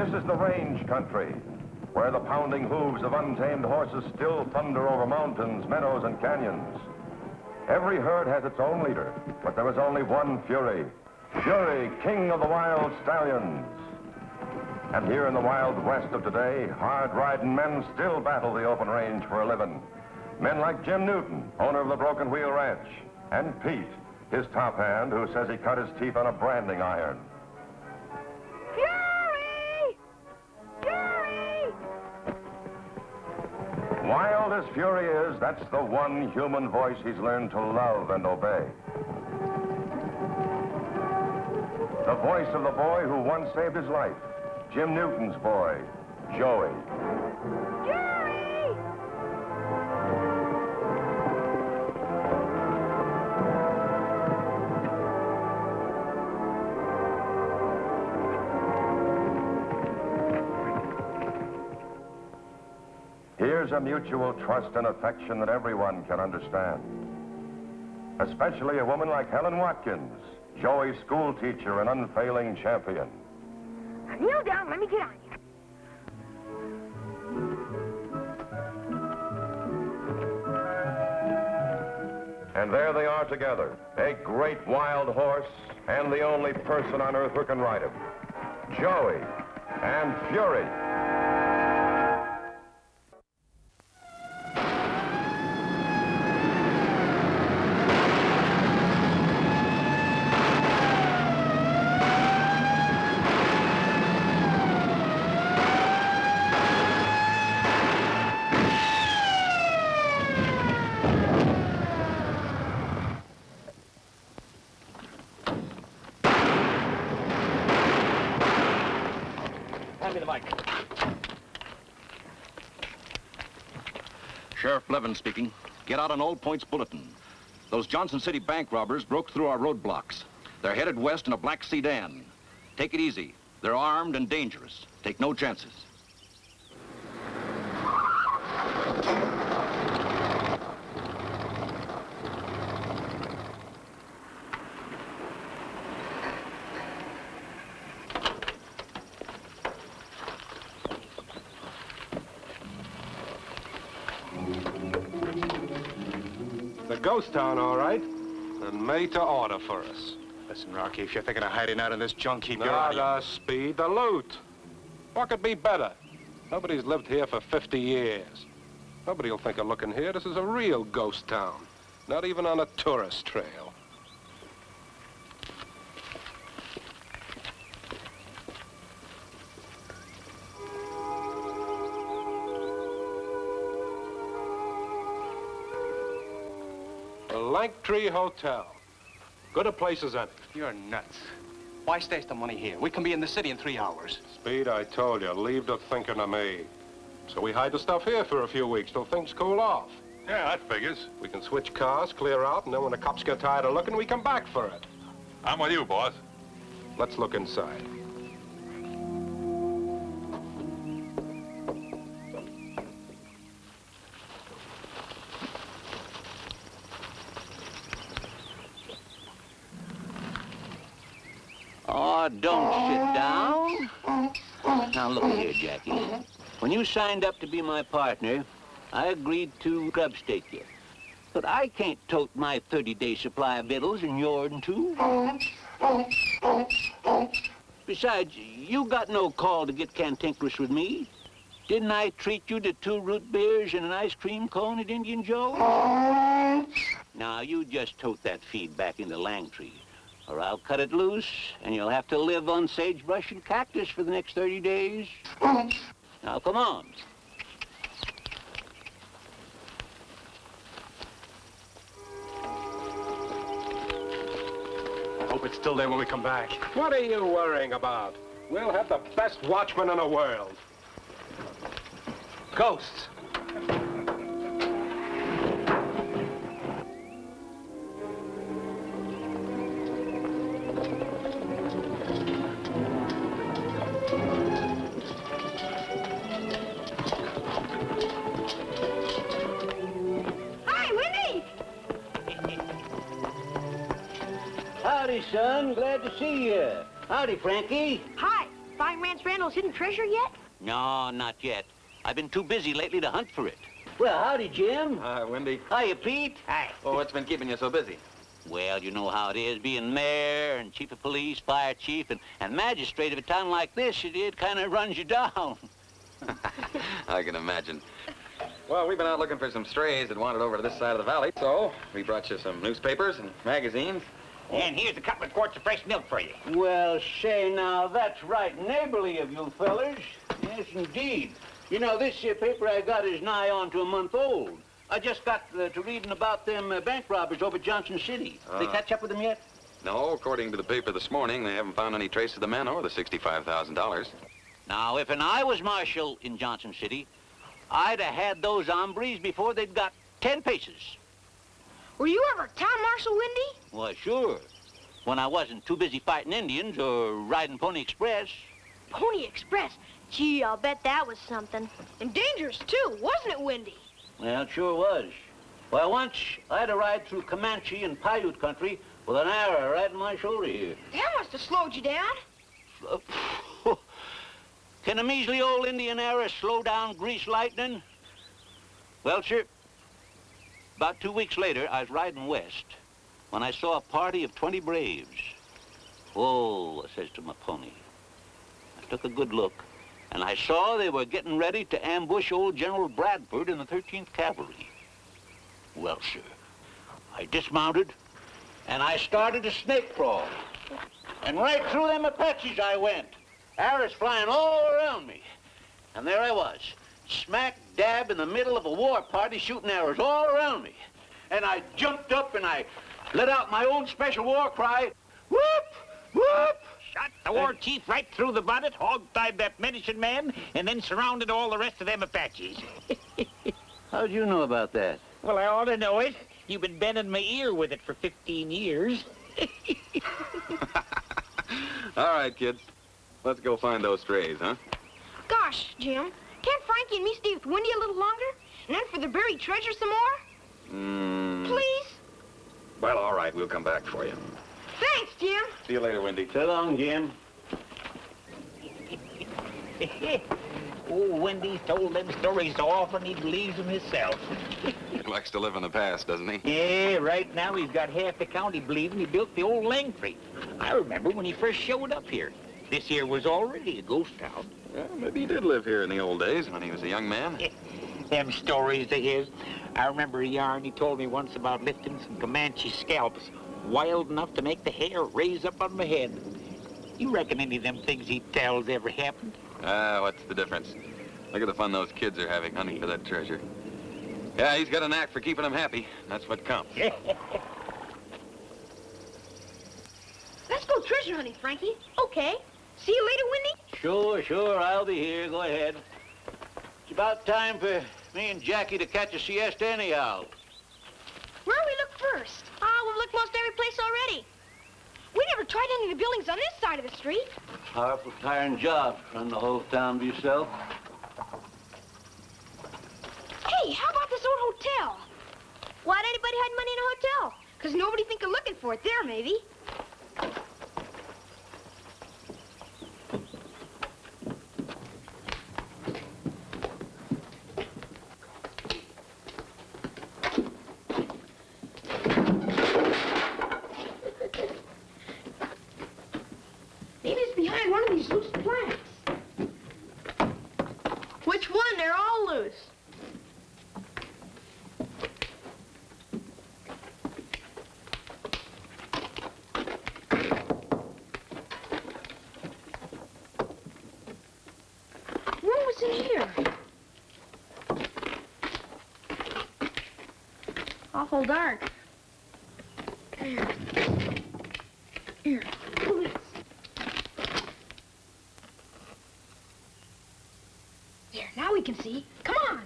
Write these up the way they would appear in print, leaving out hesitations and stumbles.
This is the range country, where the pounding hooves of untamed horses still thunder over mountains, meadows, and canyons. Every herd has its own leader, but there is only one Fury. Fury, king of the wild stallions. And here in the wild west of today, hard-riding men still battle the open range for a living. Men like Jim Newton, owner of the Broken Wheel Ranch, and Pete, his top hand, who says he cut his teeth on a branding iron. Fury! Fury! Wild as Fury is, that's the one human voice he's learned to love and obey. The voice of the boy who once saved his life, Jim Newton's boy, Joey. Fury! Here's a mutual trust and affection that everyone can understand. Especially a woman like Helen Watkins, Joey's school teacher and unfailing champion. Now kneel down, let me get on you. And there they are together, a great wild horse and the only person on earth who can ride him. Joey and Fury. Sheriff Blevins speaking. Get out an Old Points bulletin. Those Johnson City bank robbers broke through our roadblocks. They're headed west in a black sedan. Take it easy. They're armed and dangerous. Take no chances. Ghost town, all right, and made to order for us. Listen, Rocky, if you're thinking of hiding out in this junk, keep your eye... The speed, the loot. What could be better? Nobody's lived here for 50 years. Nobody'll think of looking here. This is a real ghost town, not even on a tourist trail. Langtree Hotel. Good a place as any. You're nuts. Why stash the money here? We can be in the city in 3 hours. Speed, I told you, leave the thinking of me. So we hide the stuff here for a few weeks till things cool off. Yeah, that figures. We can switch cars, clear out, and then when the cops get tired of looking, we come back for it. I'm with you, boss. Let's look inside. Oh, don't sit down. Now, look here, Jackie. When you signed up to be my partner, I agreed to grub stake you. But I can't tote my 30-day supply of victuals and yours too. Besides, you got no call to get cantankerous with me. Didn't I treat you to 2 root beers and an ice cream cone at Indian Joe's? Now, you just tote that feed back into Langtree, or I'll cut it loose, and you'll have to live on sagebrush and cactus for the next 30 days. Now, come on. I hope it's still there when we come back. What are you worrying about? We'll have the best watchman in the world. Ghosts. Howdy, son. Glad to see you. Howdy, Frankie. Hi. find Rance Randall's hidden treasure yet? No, not yet. I've been too busy lately to hunt for it. Well, howdy, Jim. Hi, Wendy. Hiya, Pete. Hi. Well, what's been keeping you so busy? Well, you know how it is, being mayor and chief of police, fire chief, and magistrate of a town like this, it kind of runs you down. I can imagine. Well, we've been out looking for some strays that wandered over to this side of the valley, so we brought you some newspapers and magazines. And here's a couple of quarts of fresh milk for you. Well, say now, that's right neighborly of you fellers. Yes, indeed. You know, this here paper I got is nigh on to a month old. I just got to reading about them bank robbers over at Johnson City. They catch up with them yet? No, according to the paper this morning, they haven't found any trace of the men or the $65,000. Now, if I was marshal in Johnson City, I'd have had those hombres before they'd got 10 paces. Were you ever town marshal, Wendy? Well, sure. When I wasn't too busy fighting Indians or riding Pony Express. Pony Express. Gee, I'll bet that was something. And dangerous, too, wasn't it, Wendy? Well, it sure was. Well, once I had to ride through Comanche and Paiute country with an arrow right in my shoulder here. That must have slowed you down. Can a measly old Indian arrow slow down grease lightning? Well, sir, about 2 weeks later, I was riding west when I saw a party of 20 braves. Whoa, I says to my pony. I took a good look, and I saw they were getting ready to ambush old General Bradford in the 13th Cavalry. Well, sir, I dismounted, and I started a snake crawl. And right through them Apaches I went, arrows flying all around me. And there I was, smack dab in the middle of a war party shooting arrows all around me. And I jumped up and I let out my own special war cry, whoop, whoop. Shot the war chief right through the bonnet, hog-tied that medicine man, and then surrounded all the rest of them Apaches. How'd you know about that? Well, I ought to know it. You've been bending my ear with it for 15 years. All right, kid. Let's go find those strays, huh? Gosh, Jim, can't Frankie and me stay with Wendy a little longer? And then for the buried treasure some more? Please? Well, all right. We'll come back for you. Thanks, Jim. See you later, Wendy. So long, Jim. Oh, Wendy's told them stories so often he believes them himself. He likes to live in the past, doesn't he? Yeah, right now he's got half the county believing he built the old Langtree. I remember when he first showed up here. This here was already a ghost town. Well, maybe he did live here in the old days when he was a young man. Them stories of his. I remember a yarn he told me once about lifting some Comanche scalps, wild enough to make the hair raise up on my head. You reckon any of them things he tells ever happened? What's the difference? Look at the fun those kids are having hunting for that treasure. Yeah, he's got a knack for keeping them happy. That's what counts. Let's go treasure hunting, Frankie. Okay. See you later, Wendy? Sure, I'll be here. Go ahead. It's about time for me and Jackie to catch a siesta anyhow. Where do we look first? We've looked most every place already. We never tried any of the buildings on this side of the street. Powerful tiring job, run the whole town by yourself. Hey, how about this old hotel? Why'd anybody hide money in a hotel? Because nobody think of looking for it there, maybe. Maybe it's behind one of these loose planks. Which one? They're all loose. What was in here? Awful dark. Here, pull this. There, now we can see. Come on.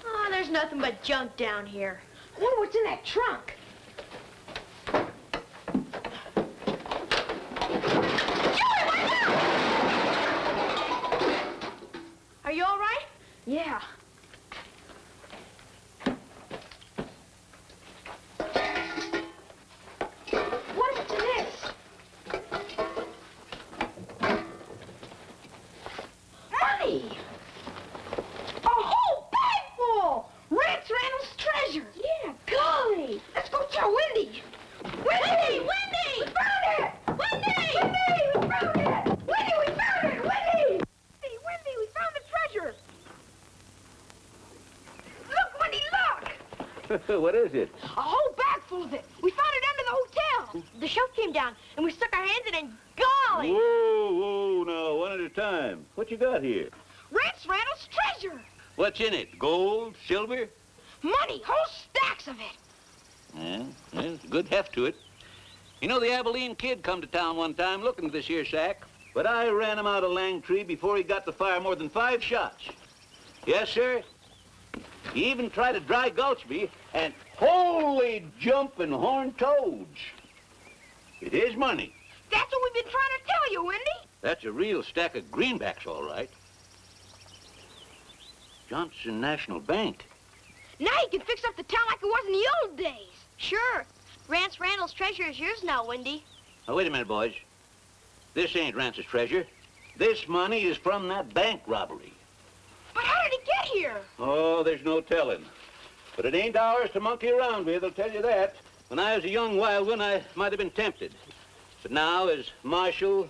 Oh, there's nothing but junk down here. I wonder what's in that trunk. Joey, watch out! Are you all right? Yeah. What is it? A whole bag full of it. We found it under the hotel. The shelf came down, and we stuck our hands in it, and golly! Whoa, now, one at a time. What you got here? Randall's treasure. What's in it? Gold? Silver? Money, whole stacks of it. Yeah, there's a good heft to it. You know, the Abilene kid come to town one time looking for this here sack, but I ran him out of Langtree before he got to fire more than 5 shots. Yes, sir. He even tried to dry gulch me, and holy jumping horned toads. It is money. That's what we've been trying to tell you, Wendy. That's a real stack of greenbacks, all right. Johnson National Bank. Now you can fix up the town like it was in the old days. Sure. Randall's treasure is yours now, Wendy. Now, wait a minute, boys. This ain't Rance's treasure. This money is from that bank robbery. But how did it get here? Oh, there's no telling. But it ain't ours to monkey around with, I'll tell you that. When I was a young wild one, I might have been tempted. But now, as marshal,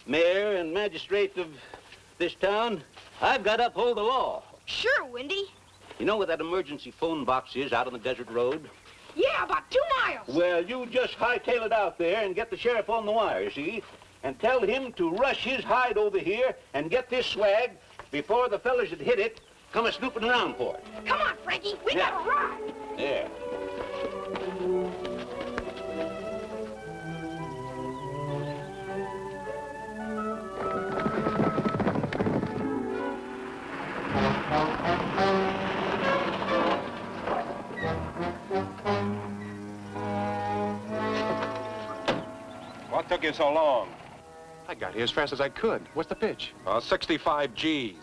mayor, and magistrate of this town, I've got to uphold the law. Sure, Wendy. You know where that emergency phone box is out on the desert road? Yeah, about 2 miles. Well, you just hightail it out there and get the sheriff on the wire, see? And tell him to rush his hide over here and get this swag before the fellas that hit it come a-snooping around for it. Come on, Frankie. We gotta ride. There. What took you so long? I got here as fast as I could. What's the pitch? 65 G's.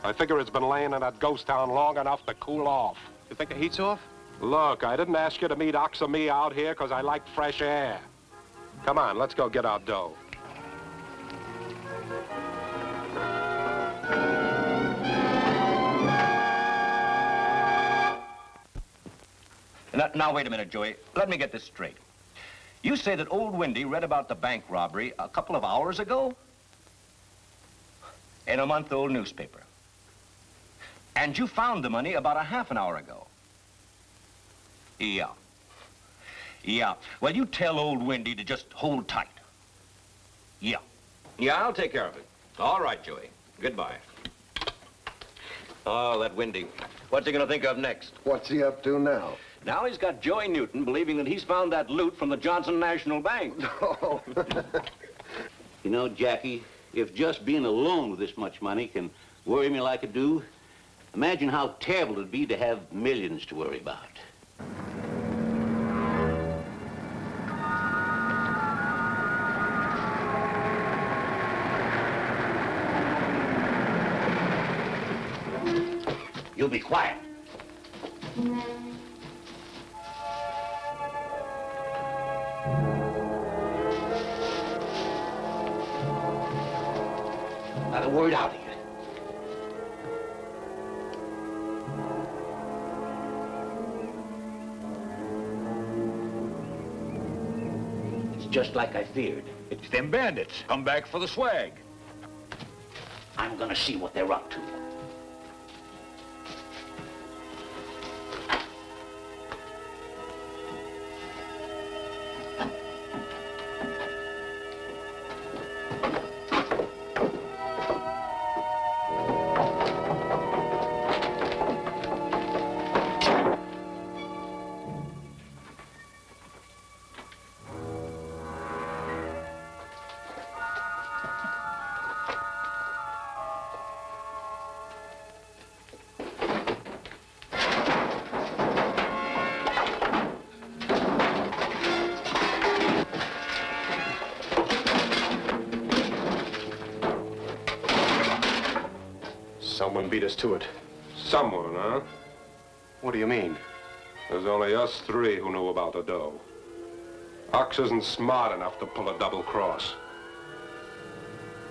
I figure it's been laying in that ghost town long enough to cool off. You think the heat's off? Look, I didn't ask you to meet Ox and me out here because I like fresh air. Come on, let's go get our dough. Now, wait a minute, Joey. Let me get this straight. You say that old Wendy read about the bank robbery a couple of hours ago? In a month-old newspaper. And you found the money about a half an hour ago? Yeah. Yeah. Well, you tell old Wendy to just hold tight. Yeah. Yeah, I'll take care of it. All right, Joey. Goodbye. Oh, that Wendy. What's he gonna think of next? What's he up to now? Now he's got Joey Newton believing that he's found that loot from the Johnson National Bank. Oh. You know, Jackie, if just being alone with this much money can worry me like it do, imagine how terrible it'd be to have millions to worry about. You be quiet. Not a word out of you. It's just like I feared. It's them bandits. Come back for the swag. I'm gonna see what they're up to. Someone beat us to it. Someone, huh? What do you mean? There's only us 3 who knew about the dough. Ox isn't smart enough to pull a double cross.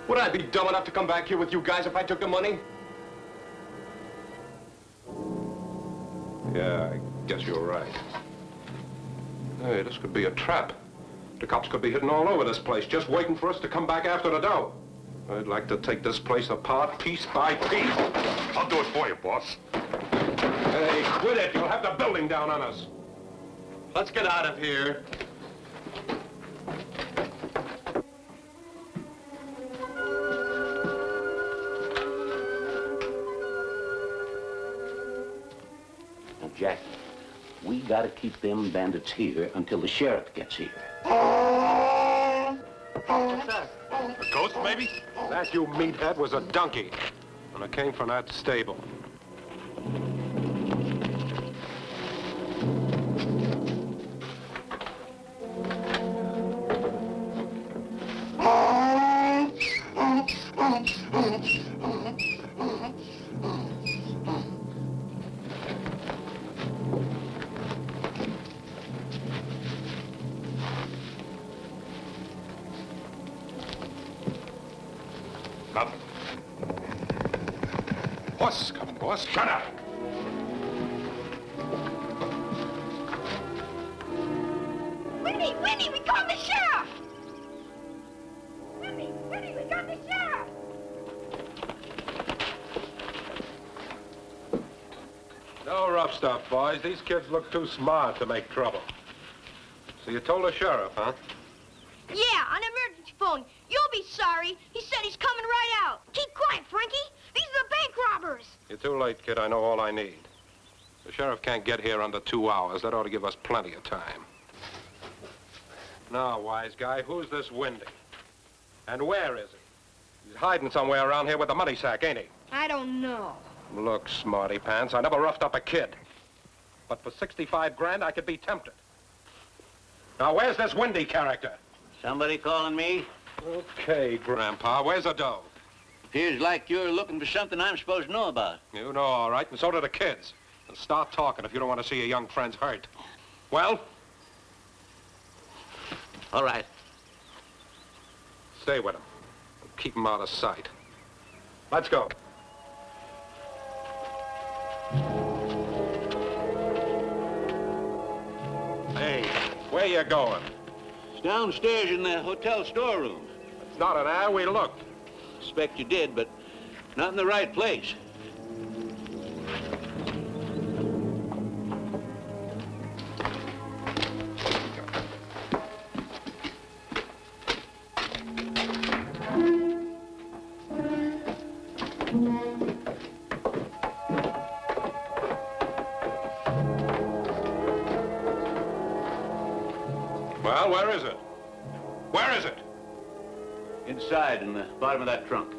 Would I be dumb enough to come back here with you guys if I took the money? Yeah, I guess you're right. Hey, this could be a trap. The cops could be hidden all over this place, just waiting for us to come back after the dough. I'd like to take this place apart piece by piece. I'll do it for you, boss. Hey, quit it. You'll have the building down on us. Let's get out of here. Now, Jack, we gotta keep them bandits here until the sheriff gets here. What's that? A ghost, maybe? That, you meathead, was a donkey. And it came from that stable. Nothing. Boss, come, boss. Shut up! Winnie, Winnie, we got the sheriff! Winnie, Winnie, we got the sheriff! No rough stuff, boys. These kids look too smart to make trouble. So you told the sheriff, huh? Yeah, on emergency phone. You'll be sorry. He said he's coming right out. Keep quiet, Frankie. These are the bank robbers. You're too late, kid. I know all I need. The sheriff can't get here under 2 hours. That ought to give us plenty of time. Now, wise guy, who's this Windy? And where is he? He's hiding somewhere around here with the money sack, ain't he? I don't know. Look, smarty pants, I never roughed up a kid. But for 65 grand, I could be tempted. Now, where's this Windy character? Somebody calling me? Okay, Grandpa, where's the dough? Appears like you're looking for something I'm supposed to know about. You know, all right, and so do the kids. And start talking if you don't want to see your young friends hurt. Well? All right. Stay with him. Keep him out of sight. Let's go. Hey, where you going? It's downstairs in the hotel storeroom. It's not an hour. We looked. Expect you did, but not in the right place. Well, where is it? Where is it? Inside, in the bottom of that trunk.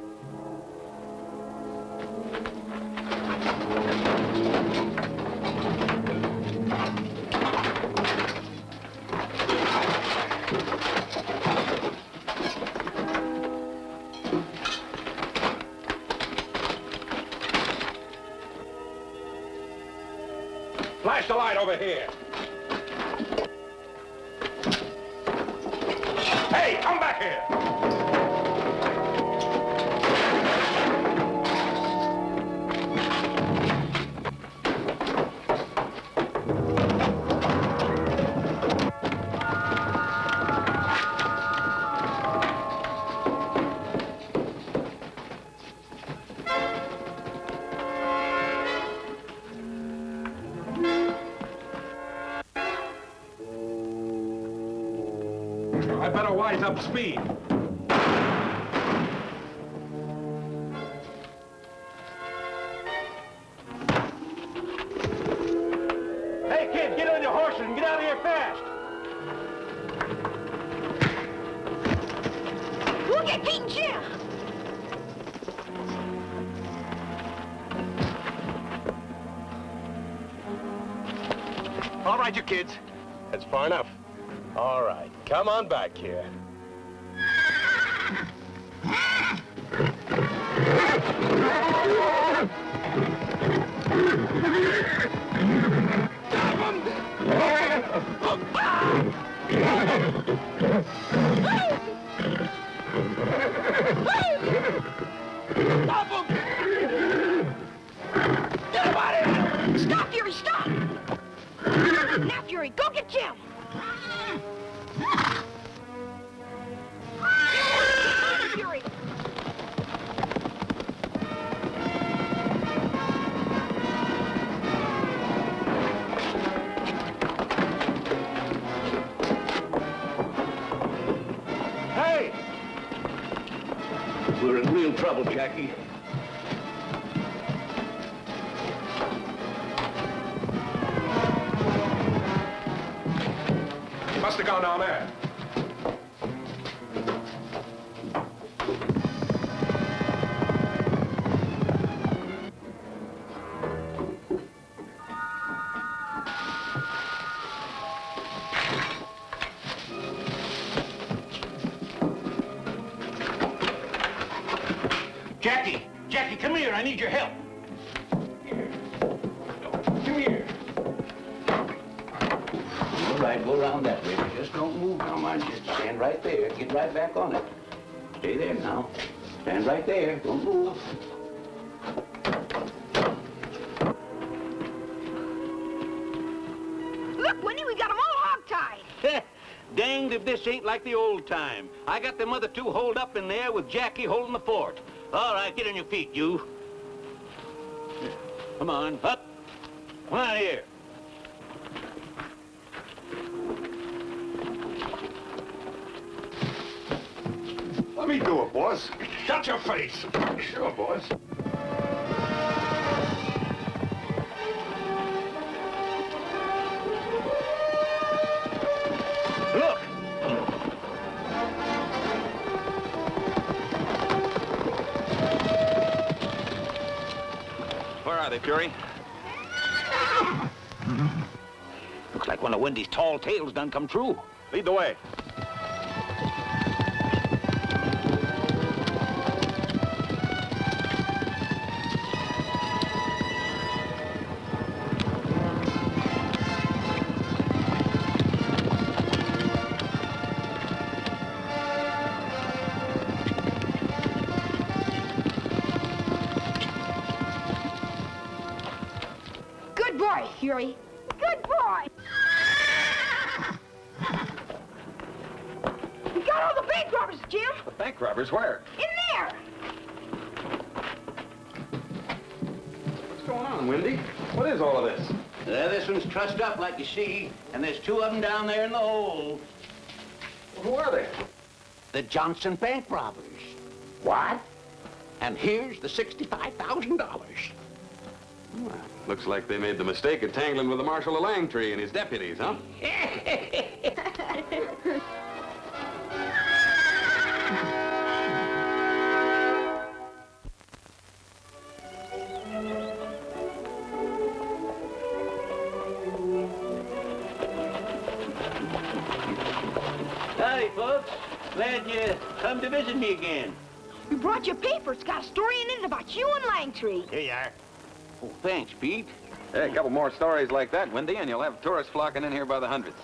Flash the light over here. Hey, come back here! I better wise up speed. Hey, kid, get on your horses and get out of here fast. We'll get Pete and Jim. All right, you kids. That's far enough. All right, come on back here. Stop him! Get him out of here! Stop, Fury, stop! Now, Fury, go get Jim! Fury! trouble, Jackie. He must have gone down there. Jackie, come here. I need your help. Come here. All right, go around that way. Just don't move now, mind you. Stand right there. Get right back on it. Stay there now. Stand right there. Don't move. Look, Wendy, we got them all hog-tied. Danged if this ain't like the old time. I got them other two holed up in there with Jackie holding the fort. All right, get on your feet, you. Come on, up. Come on here. Let me do it, boss. Shut your face. Sure, boss. Look. Where are they, Fury? Looks like one of Wendy's tall tales done come true. Lead the way. Good boy, Fury. Good boy. We got all the bank robbers, Jim. The bank robbers, where? In there. What's going on, Wendy? What is all of this? This one's trussed up like you see, and there's two of them down there in the hole. Well, who are they? The Johnson bank robbers. What? And here's the $65,000. Well, looks like they made the mistake of tangling with the Marshal of Langtree and his deputies, huh? Howdy, folks. Glad you come to visit me again. We brought you a paper. It's got a story in it about you and Langtree. Here you are. Oh, thanks, Pete. Hey, a couple more stories like that, Wendy, and you'll have tourists flocking in here by the hundreds.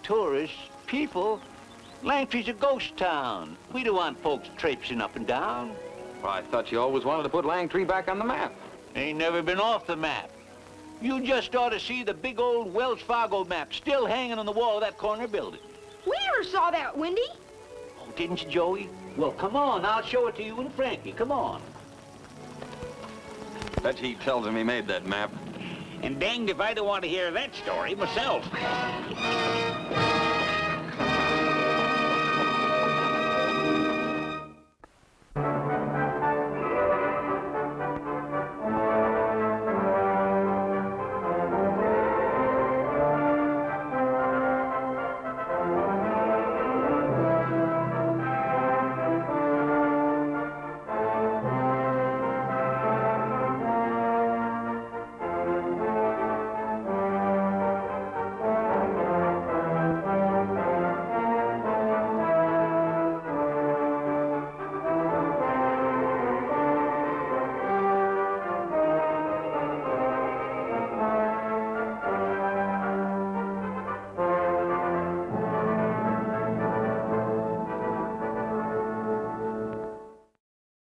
Tourists, people. Langtree's a ghost town. We don't want folks traipsing up and down. Well, I thought you always wanted to put Langtree back on the map. Ain't never been off the map. You just ought to see the big old Wells Fargo map still hanging on the wall of that corner building. We never saw that, Wendy. Oh, didn't you, Joey? Well, come on. I'll show it to you and Frankie. Come on. Bet he tells him he made that map. And danged if I don't want to hear that story myself.